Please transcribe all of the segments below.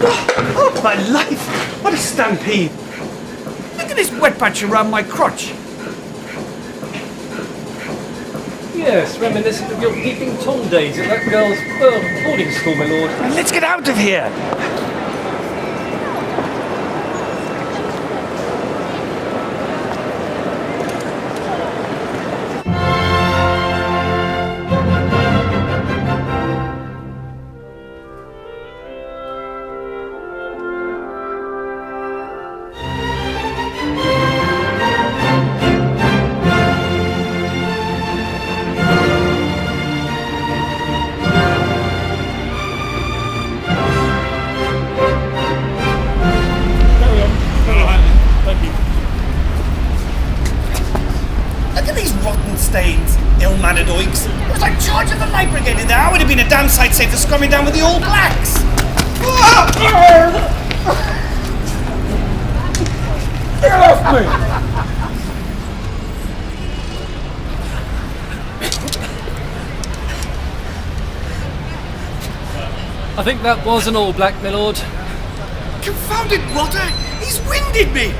Oh, my life! What a stampede! Look at this wet patch around my crotch. Yes, reminiscent of your peeping Tom days at that girl's boarding school, my lord. Let's get out of here! Stains, ill-mannered oiks. It was like charge of the light brigade in there. I would have been a damn sight safer scrumming down with the All Blacks. Get off me! I think that was an All Black, my lord. Confounded rotter! He's winded me!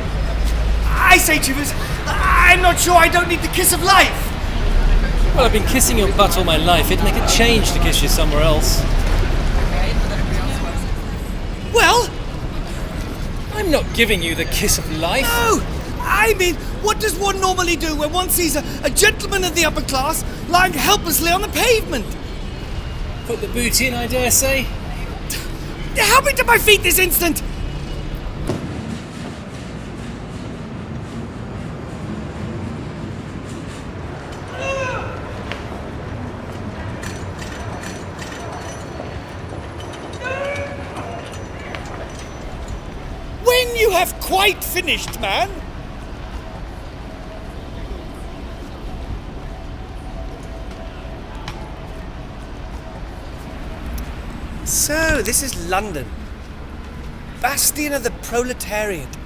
I say, Chivers, I'm not sure I don't need the kiss of life. Well, I've been kissing your butt all my life. It'd make a change to kiss you somewhere else. Well? I'm not giving you the kiss of life. No! I mean, what does one normally do when one sees a gentleman of the upper class lying helplessly on the pavement? Put the boot in, I dare say. Help me to my feet this instant! When you have quite finished, man. So, this is London. Bastion of the proletariat.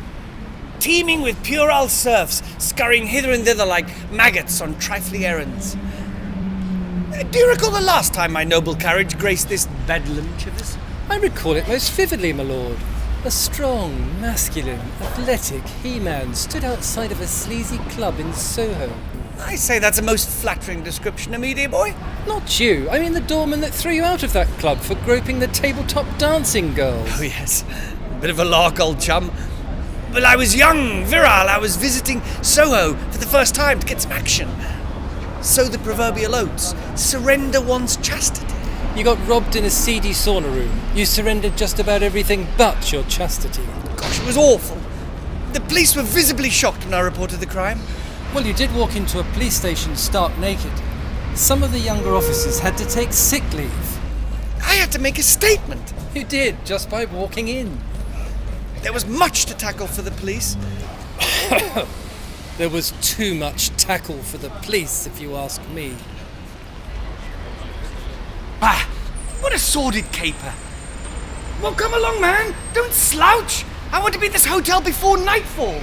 Teeming with puerile serfs, scurrying hither and thither like maggots on trifling errands. Do you recall the last time my noble carriage graced this bedlam, Chivers? I recall it most vividly, my lord. A strong, masculine, athletic he-man stood outside of a sleazy club in Soho. I say that's a most flattering description of me, dear boy. Not you. I mean the doorman that threw you out of that club for groping the tabletop dancing girls. Oh, yes. A bit of a lark, old chum. Well, I was young, virile. I was visiting Soho for the first time to get some action. Sow the proverbial oats. Surrender one's chastity. You got robbed in a seedy sauna room. You surrendered just about everything but your chastity. Gosh, it was awful. The police were visibly shocked when I reported the crime. Well, you did walk into a police station stark naked. Some of the younger officers had to take sick leave. I had to make a statement. You did, just by walking in. There was much to tackle for the police. There was too much tackle for the police, if you ask me. Ah, what a sordid caper. Well, come along, man. Don't slouch. I want to be at this hotel before nightfall.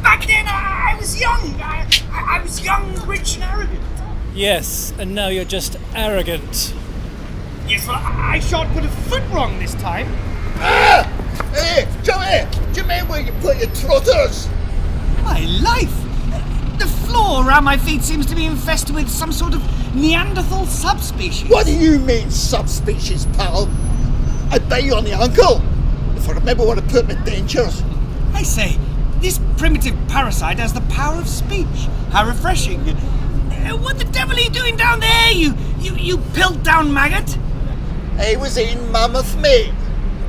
Back then, I was young. I was young, rich, and arrogant. Yes, and now you're just arrogant. Yes, well, I shan't put a foot wrong this time. Ah! Hey, Joey! Do you mean where you put your trotters? My life! The floor around my feet seems to be infested with some sort of Neanderthal subspecies. What do you mean, subspecies, pal? I bet you on the ankle if I remember what I put in dentures. I say, this primitive parasite has the power of speech. How refreshing. What the devil are you doing down there, you pilt-down maggot? I was eating mammoth meat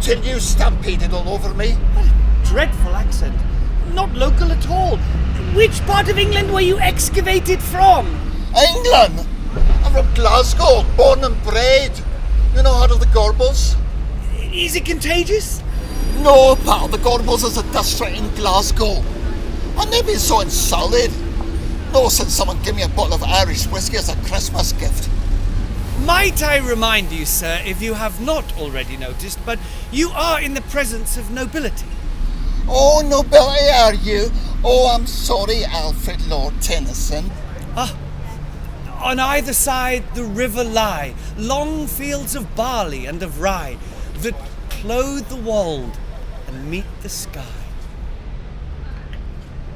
till you stampeded all over me. What a dreadful accent. Not local at all. Which part of England were you excavated from? England? I'm from Glasgow, born and bred. You know, out of the Gorbals? Is it contagious? No, pal, the Gorbals is a district in Glasgow. I've never been so insulted. No, since someone gave me a bottle of Irish whiskey as a Christmas gift. Might I remind you, sir, if you have not already noticed, but you are in the presence of nobility. Oh, nobility are you? Oh, I'm sorry, Alfred Lord Tennyson. On either side the river lie, long fields of barley and of rye, that clothe the wold and meet the sky.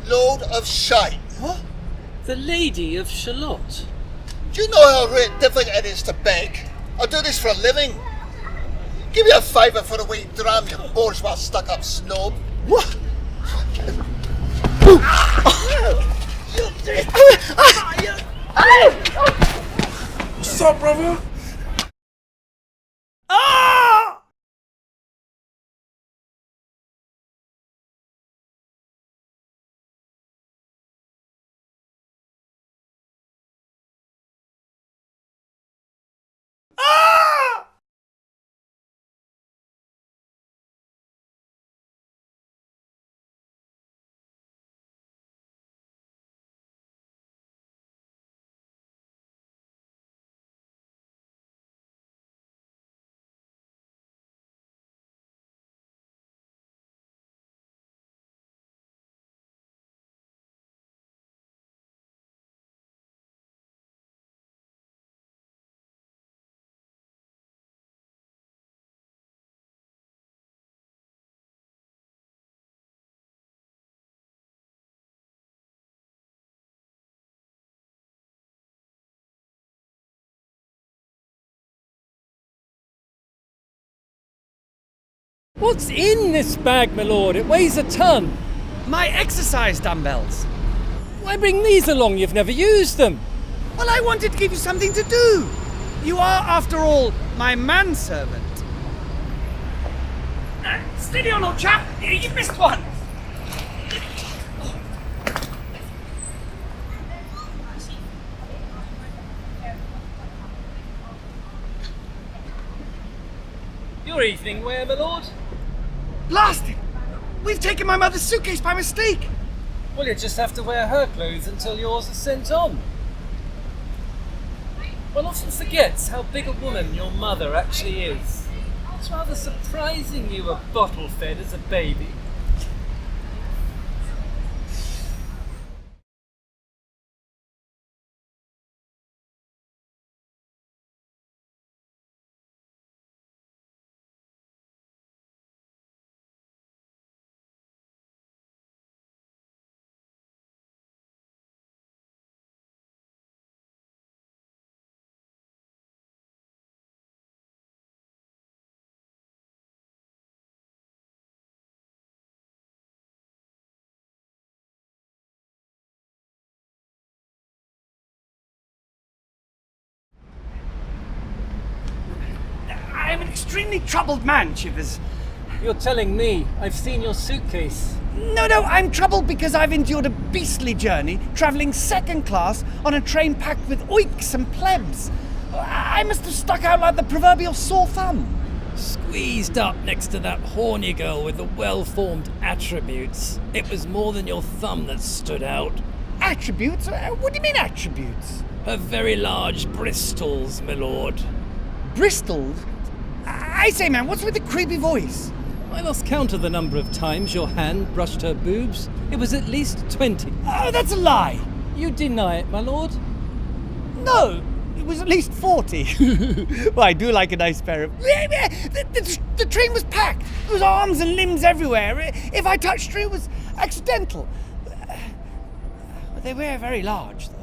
Lord of Shite. What? The Lady of Shalott. Do you know how really difficult it is to beg? I do this for a living. Give me a favour for a wee dram, you bourgeois stuck-up snob. What? What's up, brother? Ah! Ah! What's in this bag, my lord? It weighs a ton. My exercise dumbbells. Why bring these along? You've never used them. Well, I wanted to give you something to do. You are, after all, my manservant. Steady on, old chap. You missed one. Your evening wear, my lord? Blasted! We've taken my mother's suitcase by mistake. Well, you just have to wear her clothes until yours are sent on. One often forgets how big a woman your mother actually is. It's rather surprising you were bottle-fed as a baby. I'm an extremely troubled man, Chivers. You're telling me I've seen your suitcase. No, I'm troubled because I've endured a beastly journey, travelling second class on a train packed with oiks and plebs. I must have stuck out like the proverbial sore thumb. Squeezed up next to that horny girl with the well-formed attributes. It was more than your thumb that stood out. Attributes? What do you mean attributes? Her very large bristles, my lord. Bristles? I say, man, what's with the creepy voice? I lost count of the number of times your hand brushed her boobs. It was at least 20. Oh, that's a lie. You deny it, my lord? No, it was at least 40. Well, I do like a nice pair of... The train was packed. There was arms and limbs everywhere. If I touched her, it was accidental. They were very large, though.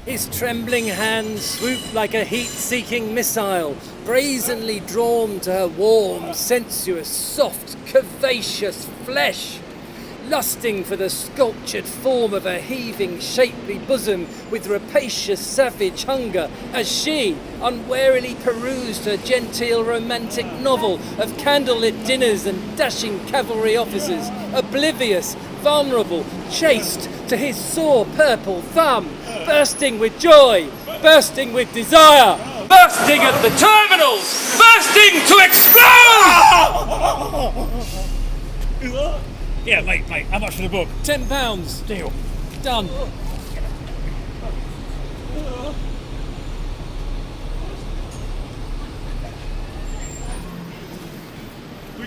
His trembling hand swooped like a heat-seeking missile, brazenly drawn to her warm, sensuous, soft, curvaceous flesh, lusting for the sculptured form of her heaving, shapely bosom with rapacious, savage hunger, as she unwarily perused her genteel romantic novel of candlelit dinners and dashing cavalry officers, oblivious, vulnerable, chaste to his sore purple thumb, bursting with joy, bursting with desire, bursting at the terminals, bursting to explode! Yeah, mate, how much for the book? £10. Deal. Done.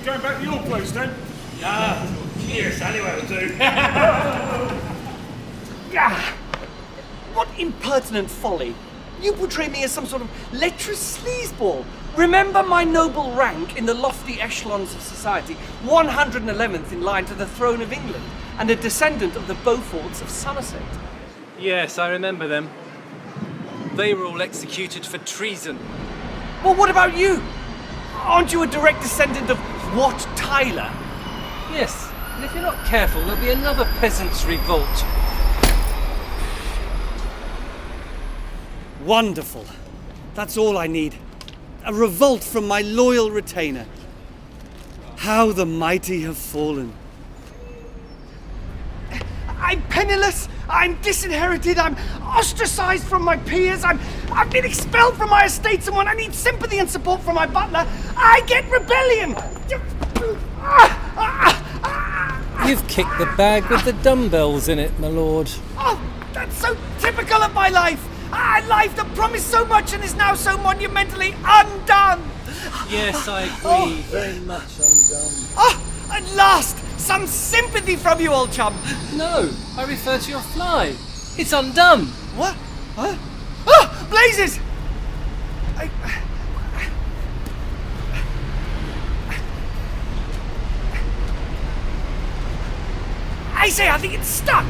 going back to your place then? Yeah, yes, anyway will do. What impertinent folly! You portray me as some sort of lecherous sleazeball. Remember my noble rank in the lofty echelons of society, 111th in line to the throne of England, and a descendant of the Beauforts of Somerset. Yes, I remember them. They were all executed for treason. Well, what about you? Aren't you a direct descendant of Wat Tyler? Yes, and if you're not careful, there'll be another peasants' revolt. Wonderful. That's all I need. A revolt from my loyal retainer. How the mighty have fallen. I'm penniless, I'm disinherited, I'm ostracized from my peers, I've been expelled from my estates, and when I need sympathy and support from my butler, I get rebellion! You've kicked the bag with the dumbbells in it, my lord. Oh, that's so typical of my life! A life that promised so much and is now so monumentally undone! Yes, I agree. Very much undone. Oh, at last! Some sympathy from you, old chum! No, I refer to your fly. It's undone. What? Huh? Oh, blazes! I say, I think it's stuck!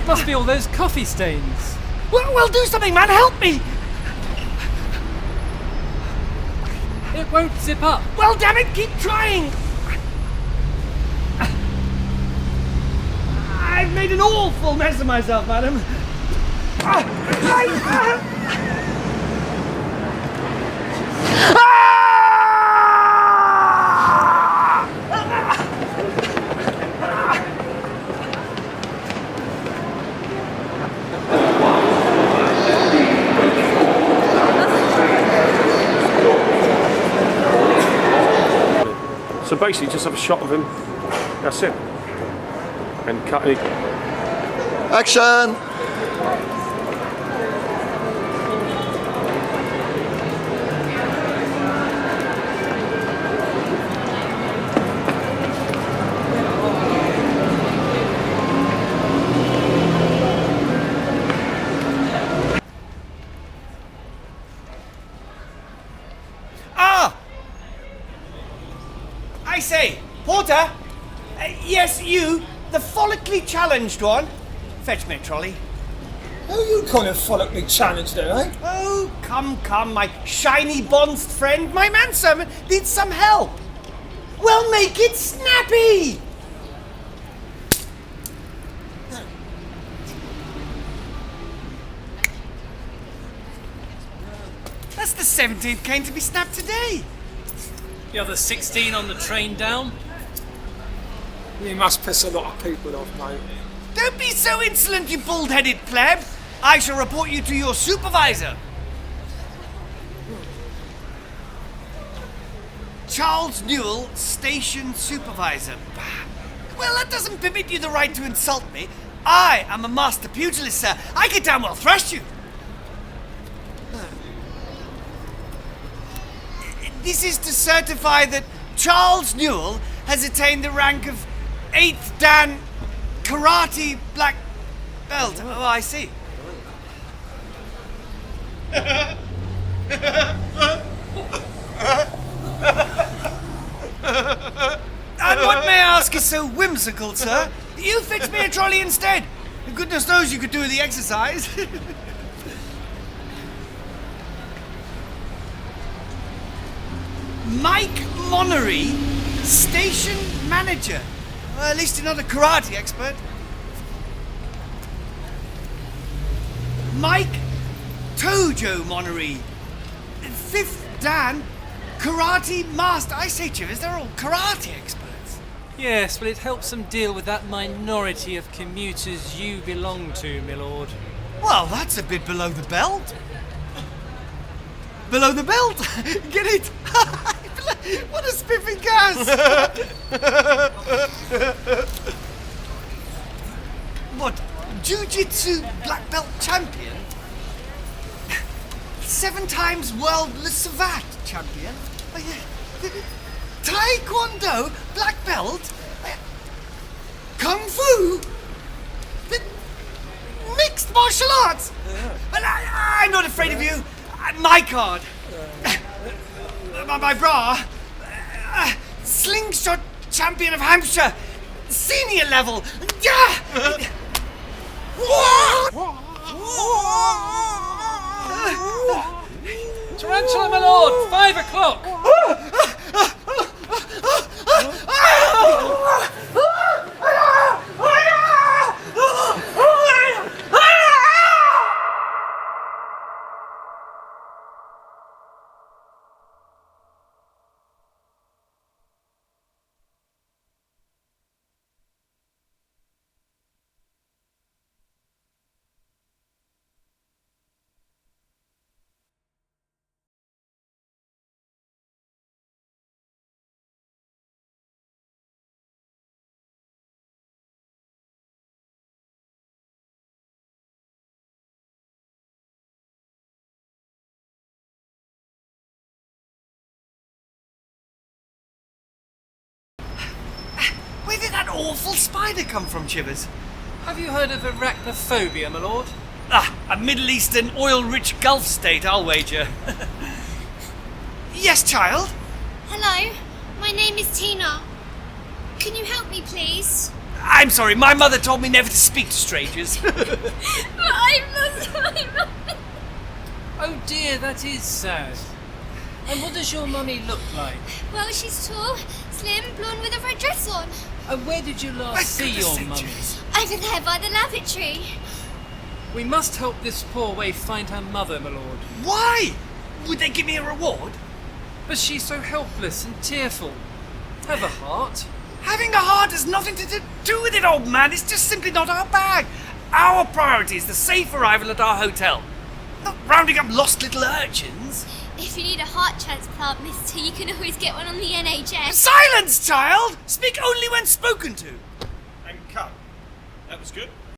Must be all those coffee stains. Well, do something, man! Help me! It won't zip up. Well, damn it, keep trying! I've made an awful mess of myself, madam. So basically, just have a shot of him. That's it. And cut it. Action! I say, Porter! Yes, you, the follically challenged one. Fetch me a trolley. Who you kind of follically challenged there, eh? Oh, come, my shiny bonzed friend. My manservant needs some help. Well, make it snappy! That's the 17th cane to be snapped today. The other 16 on the train down. You must piss a lot of people off, mate. Don't be so insolent, you bald-headed pleb. I shall report you to your supervisor. Charles Newell, station supervisor. Well, that doesn't permit you the right to insult me. I am a master pugilist, sir. I could damn well thrash you. This is to certify that Charles Newell has attained the rank of 8th Dan Karate Black Belt. Oh, I see. And what, may I ask, is so whimsical, sir? You fetch me a trolley instead. Goodness knows you could do the exercise. Mike Monnery, station manager. Well, at least you're not a karate expert. Mike Tojo Monnery, 5th Dan, karate master. I say, Chivers, they're all karate experts. Yes, well, it helps them deal with that minority of commuters you belong to, my lord. Well, that's a bit below the belt. Below the belt? Get it? What a spiffing gas! What? Jiu-Jitsu black belt champion? 7 times world Le Savat champion? Oh, yeah. Taekwondo, black belt, Kung Fu, mixed martial arts. But I'm not afraid of you. My card. My bra. Slingshot champion of Hampshire. Senior level. Tarantula, my lord! 5 o'clock! Where did that awful spider come from, Chivers? Have you heard of arachnophobia, my lord? A Middle Eastern oil-rich Gulf state, I'll wager. Yes, child? Hello, my name is Tina. Can you help me, please? I'm sorry, my mother told me never to speak to strangers. I've lost my mum. Oh dear, that is sad. And what does your mummy look like? Well, she's tall, slim, blonde with a red dress on. And where did you last see your mummy? Over there by the lavatory. We must help this poor waif find her mother, my lord. Why? Would they give me a reward? But she's so helpless and tearful. Have a heart. Having a heart has nothing to do with it, old man. It's just simply not our bag. Our priority is the safe arrival at our hotel. Not rounding up lost little urchins. If you need a heart transplant, mister, you can always get one on the NHS. Silence, child! Speak only when spoken to. And cut. That was good.